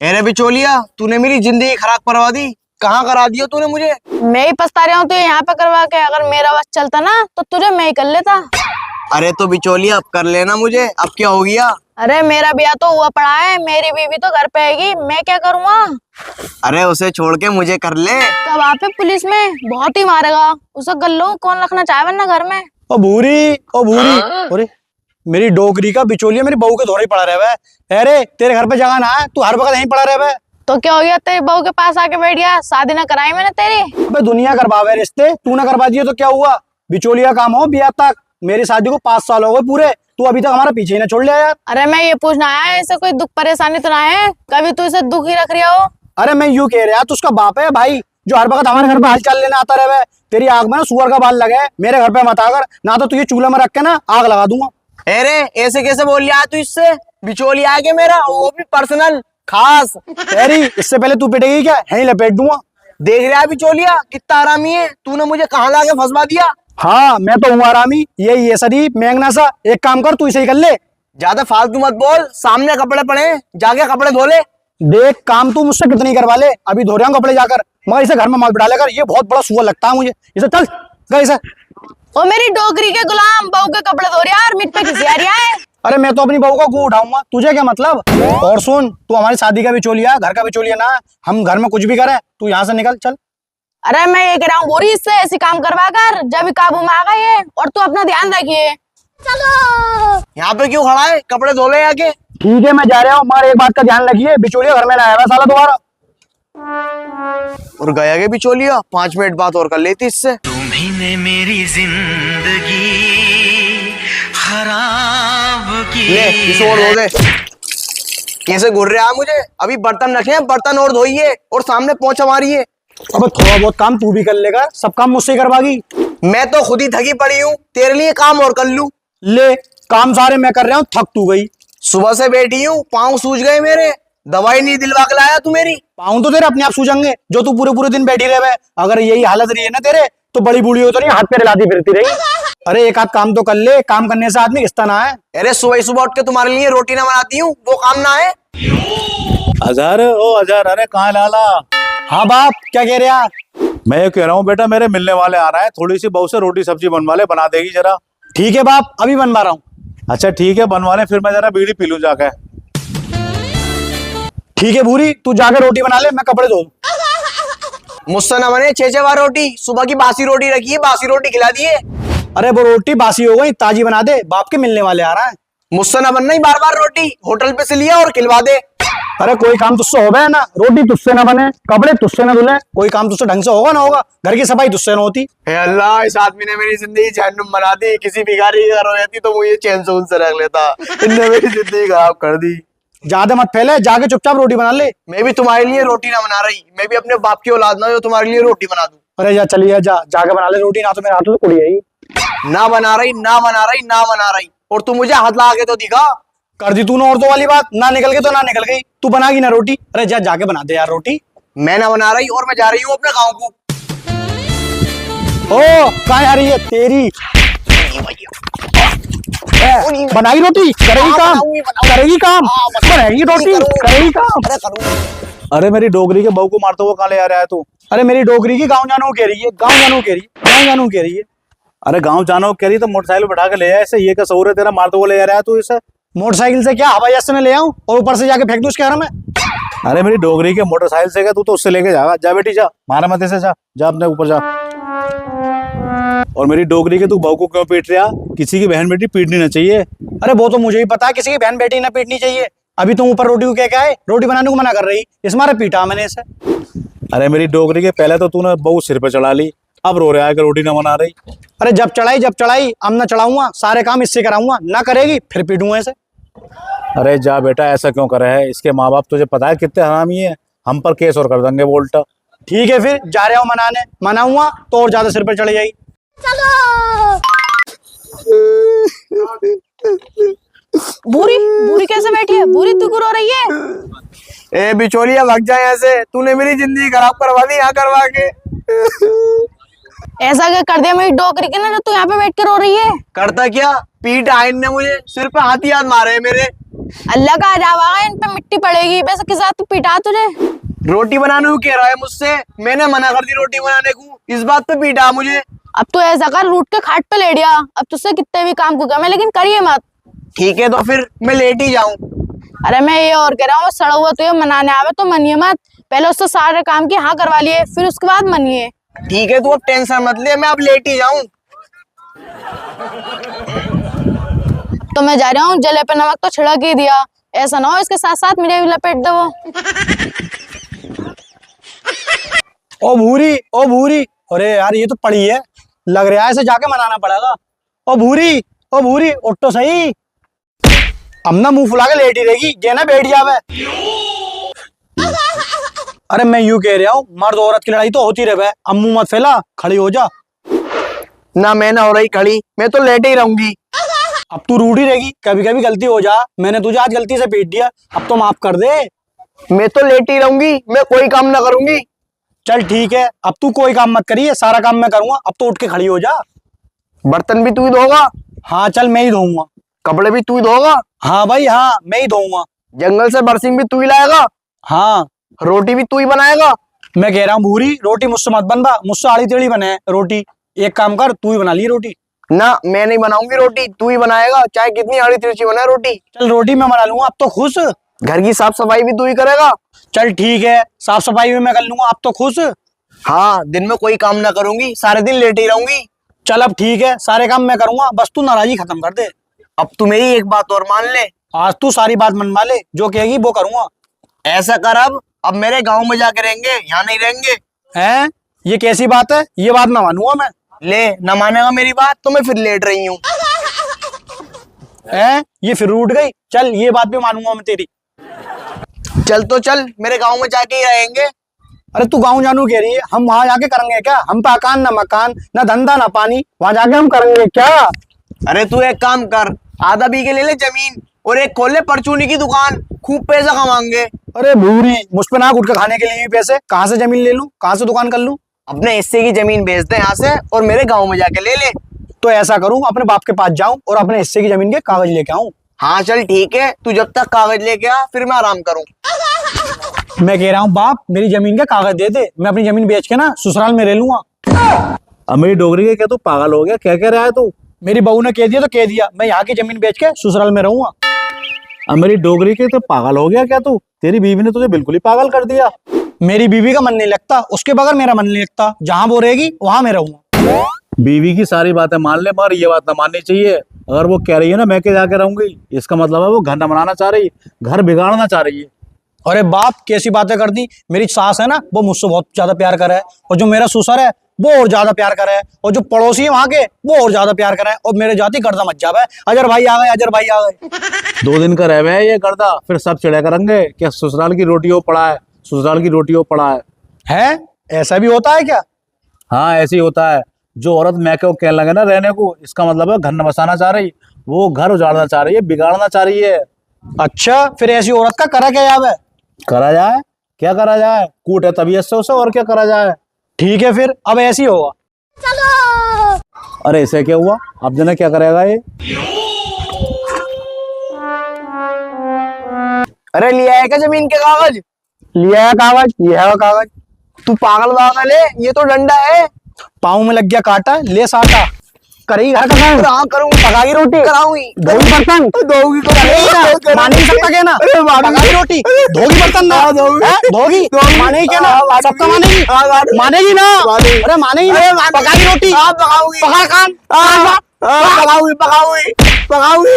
अरे बिचौलिया, तूने मेरी जिंदगी खराब करवा दी। कहाँ करा दिया तूने मुझे। मैं ही पछता रहा हूँ तो यहाँ पे करवा के। अगर मेरा बस चलता ना तो तुझे मैं ही कर लेता। अरे तो बिचौलिया अब कर लेना मुझे, अब क्या हो गया। अरे मेरा ब्याह तो हुआ पड़ा है, मेरी बीवी तो घर पे आएगी, मैं क्या करूँगा। अरे उसे छोड़ के मुझे कर ले। कब आप पुलिस में बहुत ही मारेगा उसे। गल्लो कौन रखना चाहे वरना घर में। ओ भूरी, ओ भूरी, अरे मेरी डोगरी का बिचौलिया मेरी बहू के धोरे ही पड़ा रहे। अरे तेरे घर पे जगह ना है, तू हर वक्त यहीं पड़ा रहे। तो क्या हो गया, तेरी बहू के पास आके बैठ गया। शादी ना कराई मैंने तेरी। अबे दुनिया करवावे रिश्ते, तू ना करवा दिए तो क्या हुआ। बिचौलिया काम हो बिया तक। मेरी शादी को 5 साल हो गए पूरे, तू अभी तक हमारा पीछे ही ना छोड़ लिया यार। अरे मैं ये पूछना आया, ऐसे कोई दुख परेशानी तो ना है, कभी तू इसे दुखी रख रही हो। अरे मैं यूं कह रहा, तू उसका बाप है भाई, जो हर वक्त हमारे घर पे हालचाल लेने आता रहे। तेरी आग में ना सुअर का बाल लगे, मेरे घर पे मत आकर, ना तो तुझे चूल्हे में रख के ना आग लगा दूंगा। अरे ऐसे कैसे बोल लिया तू इससे। बिचौलिया आगे मेरा, वो भी पर्सनल खास। तेरी इससे पहले तू पिटेगी क्या, यहीं लपेट दूंगा। देख रहा है बिचौलिया कितना आरामी है, तूने मुझे कहाँ लाके फंसवा दिया। हाँ मैं तो हूँ आरामी, ये शरीफ मेंगना सा। एक काम कर, तू इसे ही कर ले। ज्यादा फालतू मत बोल, सामने कपड़े पड़े हैं, जाके कपड़े धो ले। देख काम तू मुझसे कितनी करवा ले, अभी धो रहा हूँ कपड़े जाकर, मगर इसे घर में मत बिठा लेकर, ये बहुत बड़ा सुअर लगता है मुझे। इसे चल गए इसे। ओ मेरी डोगरी के गुलाम, बहू के कपड़े धो रहा है और मिट पे किसी आ रहा है। अरे मैं तो अपनी बहू का गू उठाऊंगा, तुझे क्या मतलब। और सुन, तू हमारी शादी का बिचौलिया, घर का बिचौलिया ना। हम घर में कुछ भी करें, तू यहाँ से निकल चल। अरे मैं ये कह रहा हूँ बोरी, इससे ऐसी काम करवा कर जब काबू में आ गए ये। और तू अपना ध्यान रखिए। चलो यहाँ पे क्यों खड़ा है, कपड़े धो ले आके। ठीक है मैं जा रहा हूँ, मगर एक बात का ध्यान रखिए, बिचौलिया घर में ना आया साला दोबारा। और गया के बिचौलिया, 5 मिनट बात और कर लेती इससे। तुम्ही ने मेरी जिंदगी खराब की। ले इसे और धो दे। कैसे घूर रहा है मुझे। अभी बर्तन रखे हैं, बर्तन और धोइए, और सामने पोंछा मारिए। अब थोड़ा बहुत काम तू भी कर लेगा, सब काम मुझसे ही करवागी। मैं तो खुद ही थकी पड़ी हूँ, तेरे लिए काम और कर लूं। ले काम सारे मैं कर रहा हूँ, थक तू गई। सुबह से बैठी हूँ, पाँव सूज गए मेरे, दवाई नहीं दिलवा के लाया तू मेरी। पाँव तो तेरे अपने आप सूझेंगे, जो तू पूरे पूरे दिन बैठी रहे। अगर यही हालत रही है ना तेरे, तो बड़ी बूढ़ी हो तो नहीं हाथ पैर हिलाती फिरती रही। अरे एक आध काम तो कर ले, काम करने से आदमी घिसता ना है। अरे सुबह सुबह उठ के तुम्हारे लिए रोटी ना बनाती हूँ, वो काम ना है। अजहर, ओ अजहर, अरे कहाँ लाला। हाँ बाप क्या कह रहे हैं। मैं ये कह रहा हूँ बेटा, मेरे मिलने वाले आ रहे हैं, थोड़ी सी बहू से रोटी सब्जी बनवा ले, बना देगी जरा। ठीक है बाप, अभी बनवा रहा हूँ। अच्छा ठीक है बनवा ले, फिर मैं जरा बीड़ी पी लूँ जाके। ठीक है भूरी, तू जाकर रोटी बना ले, मैं कपड़े धो दूं। मुझसे ना बने 6-6 बार रोटी। सुबह की बासी रोटी रखी है, बासी रोटी खिला दिए। अरे वो रोटी बासी हो गई, ताजी बना दे, बाप के मिलने वाले आ रहा है। मुझसे ना बनना ही बार बार रोटी, होटल पे से लिया और खिलवा दे। अरे कोई काम तुझसे होगा ना, रोटी तुझसे ना बने, कपड़े तुझसे ना धुले, कोई काम तुझसे ढंग से होगा ना होगा, घर की सफाई तुझसे ना होती। हे अल्लाह, इस आदमी ने मेरी जिंदगी जहन्नुम बना दी। किसी भिखारी की घर हो जाती तो मुझे चैन से उनसे रख लेता, इनने मेरी जिंदगी खराब कर दी। ज्यादा मत फैले, जाके चुपचाप रोटी बना ले। मैं भी तुम्हारे लिए रोटी ना बना रही, मैं भी अपने बाप की औलाद ना जो तुम्हारे लिए रोटी बना दूं। अरे जा चलिए, जाके बना ले रोटी, ना तो मेरे हाथों से कुड़ी आई। ना बना रही, ना बना रही, ना बना रही। और तू मुझे हाथ लगा के तो दिखा। कर दी तूने औरतों वाली बात, ना निकल गई तो ना निकल गई, तू बनागी ना रोटी। अरे जाके बना दे यार रोटी। मैं ना बना रही और मैं जा रही हूँ अपने गाँव को। ओ कहाँ आ रही है तेरी। बनाई रोटी, करेगी काम, करेगी काम, बनाएगी रोटी, करेगी काम। अरे मेरी डोगरी के बहू को मारते हुए कहाँ ले आ रहा है तू। अरे मेरी डोगरी की गाँव जानो कह रही है, गाँव जानो कह रही है, गाँव जानो कह रही है। अरे गाँव जाना हो कह रही तो मोटरसाइकिल बैठा के ले आया इसे, ये क्या शऊर है तेरा, मारते हुए ले आ रहा है तू इसे। मोटरसाइकिल से क्या, हवाई जहाज से मैं ले आऊं और ऊपर से जाके फेंक दूं उसके घर में। अरे मेरी डोगरी के मोटरसाइकिल से क्या, तू तो उससे लेके जाएगा। जा बेटी जा, मारा मत इसे, जा अपने ऊपर जा। और मेरी डोगरी के तू बहू को क्यों पीट रहा, किसी की बहन बेटी पीटनी ना चाहिए। अरे वो तो मुझे ही पता है, किसी की बहन बेटी ना पीटनी चाहिए। अभी तुम ऊपर रोटी को क्या है, रोटी बनाने को मना कर रही, इस मारे पीटा मैंने इसे। अरे मेरी डोगरी के पहले तो तूने बहू सिर पे चढ़ा ली, अब रो रहा है कि रोटी ना बना रही। अरे जब चढ़ाई अब ना चढ़ाऊंगा, सारे काम इससे कराऊंगा, ना करेगी फिर पीटूंगा इसे। अरे जा बेटा, ऐसा क्यों कर रहा है, इसके माँ बाप तुझे पता है कितने हरामी है, हम पर केस और कर देंगे वो उल्टा। ठीक है फिर जा रहा हूँ मनाने, मनाऊंगा तो और ज्यादा सिर पर चढ़ जाएगी। चलो भूरी, भूरी कैसे बैठी है, भूरी तू क्यों रो रही है। ए बिचौलिया भाग जा यहाँ से, तूने मेरी जिंदगी खराब करवा दी यहाँ करवा के। ऐसा क्या कर दिया मेरी डोगरी के ना, जो तू यहाँ पे बैठ के रो रही है। करता क्या, पीट आइन ने मुझे, सिर पे हाथ मारे मेरे। अल्लाह का जावा इन पे मिट्टी पड़ेगी। वैसे किस बात पे पीटा तुझे? रोटी बनाने को कह रहा है मुझसे, मैंने मना कर दी रोटी बनाने को, इस बात पे पीटा मुझे। अब तो ऐसा कर, रूट के खाट पे लेट गया। अब तुझसे कितने भी काम को कम है, लेकिन करिए मत। ठीक है तो फिर मैं लेट ही जाऊं। अरे मैं ये और कह रहा हूँ, सड़ा हुआ तो ये मनाने आवे तो मनिए मत। पहले उससे सारे काम की हाँ करवा लिए, फिर उसके बाद मनिए। ठीक है, तू अब टेंशन मत ले, मैं अब लेट ही जाऊं। तो मैं जा रहा हूँ, जले पे नमक तो छिड़क ही दिया, ऐसा ना हो इसके साथ साथ मुझे भी लपेट दो वो। ओ भूरी, अरे यार ये तो पड़ी है, लग रहा है इसे जाके मनाना पड़ेगा। ओ भूरी उठ तो सही। अब ना मुंह फुला के लेटी रहेगी, ये ना बैठ जावे। अरे मैं यूं कह रहा हूँ, मर्द औरत की लड़ाई तो होती रहे, अब मुंह मत फैला, खड़ी हो जा। ना मैं ना हो रही खड़ी, मैं तो लेटे ही रहूंगी। अब तू रूठी रहेगी, कभी कभी गलती हो जा, मैंने तुझे आज गलती से पीट दिया, अब तो माफ कर दे। मैं तो लेटी ही रहूंगी, मैं कोई काम ना करूंगी। चल ठीक है, अब तू कोई काम मत करिए, सारा काम मैं करूंगा, अब तो उठ के खड़ी हो जा। बर्तन भी तू ही धोगा? हाँ चल मैं ही धोऊंगा। कपड़े भी तू ही धोगा? हाँ भाई हाँ, मैं ही धोऊंगा। जंगल से बरसिंग भी तू ही लाएगा? हाँ रोटी भी तू ही बनाएगा? मैं कह रहा हूँ भूरी, रोटी मुझसे मत बनवा, मुझसे आड़ी टेढ़ी बने रोटी। एक काम कर, तू ही बना ली रोटी। ना मैं नहीं बनाऊंगी रोटी, तू ही बनाएगा, चाहे कितनी आड़ी तिरछी बने रोटी। चल रोटी मैं बना लूंगा, अब तो खुश। घर की साफ सफाई भी तू ही करेगा? चल ठीक है, साफ सफाई भी मैं कर लूंगा, अब तो खुश। हाँ, दिन में कोई काम ना करूंगी, सारे दिन लेटे ही रहूंगी। चल अब ठीक है, सारे काम मैं करूंगा, बस तू नाराजगी खत्म कर दे। अब तू मेरी एक बात और मान ले। आज तू सारी बात मनवा ले, जो कहेगी वो करूंगा। ऐसा कर, अब मेरे गांव में जाके रहेंगे, यहाँ नहीं रहेंगे। हैं? ये कैसी बात है? ये बात ना मानूंगा मैं। ले, न मानेगा मेरी बात तो मैं फिर लेट रही हूँ। हैं? ये फिर रूठ गई, चल ये बात भी मानूंगा मैं तेरी। चल तो चल, मेरे गांव में जाके ही रहेंगे। अरे तू गाँव जानू कह रही है, हम वहां जाके करेंगे क्या? हम पे अकान ना मकान, ना धंधा ना पानी, वहां जाके हम करेंगे क्या? अरे तू एक काम कर, आधा बीघे ले ले जमीन और एक खोल ले परचूनी की दुकान, खूब पैसा कमाएंगे। अरे भूरी, मुझ पे ना गुटखा खाने के लिए भी पैसे, कहाँ से जमीन ले लूं, कहाँ से दुकान कर लूं? अपने हिस्से की जमीन बेच दे यहाँ से और मेरे गांव में जाके ले ले। तो ऐसा करूं, अपने बाप के पास जाऊं और अपने हिस्से की जमीन के कागज लेके आऊं। हाँ चल ठीक है, तू जब तक कागज लेके आ फिर मैं आराम करूं। मैं कह रहा हूँ बाप, मेरी जमीन के कागज दे दे, मैं अपनी जमीन बेच के ना ससुराल में रह लूंगा। अब मेरी डोगरी के क्या तू पागल हो गया? क्या कह रहा है तू? मेरी बहू ने कह दिया तो कह दिया, मैं यहाँ की जमीन बेच के ससुराल में रहूंगा। अब मेरी डोगरी के तो पागल हो गया क्या तू? तेरी बीवी ने तुझे बिल्कुल ही पागल कर दिया। मेरी बीवी का मन नहीं लगता, उसके बगैर मेरा मन नहीं लगता, जहां वो रहेगी वहां मैं रहूंगा। बीवी की सारी बातें मान ले, मगर ये बात ना माननी चाहिए। अगर वो कह रही है ना मैं के जाके रहूंगी, इसका मतलब है वो घर न बनाना चाह रही, घर बिगाड़ना चाह रही है। अरे बाप, कैसी बातें कर दी। मेरी सास है ना, वो मुझसे बहुत ज्यादा प्यार करे है, और जो मेरा ससुर है वो और ज्यादा प्यार करे है, और जो पड़ोसी है वहां के वो और ज्यादा प्यार करे है, और मेरे जाति गर्दा मच जावे। अजर भाई आ गए, अजर भाई आ गए। 2 दिन का रह है ये गर्दा, फिर सब चिड़े करेंगे क्या ससुराल की रोटियों पड़ा है, ससुराल की रोटियों पड़ा है? ऐसा भी होता है क्या? हाँ ऐसे ही होता है। जो औरत मैं को कहने लगे ना रहने को, इसका मतलब है घर न बसाना चाह रही, वो घर उजाड़ना चाह रही है, बिगाड़ना चाह रही है। अच्छा, फिर ऐसी औरत का करा क्या जावे? करा जाए? क्या करा जाए? कूट है तबीयत से उसे, और क्या करा जाए? ठीक है फिर, अब ऐसी होगा। अरे ऐसे क्या हुआ? अब जाने क्या करेगा ये? अरे लिया है क्या जमीन के कागज? लिया है कागज, ये है कागज। तू पागल वागल है, ये तो डंडा है। पाँव में लग गया कांटा, ले साटा। करेगी घर का काम? हाँ करूंगी। पकाई रोटी? कराऊंगी। धोगी बर्तन? धोगी तो माने ही सबका कहना। पकाई रोटी? धोगी बर्तन ना? धोगी? माने ही कहना, सबका मानेगी? मानेगी ना? अरे मानेगी ना? पकाई रोटी? हाँ पकाऊंगी। पका खान? हाँ पकाऊंगी।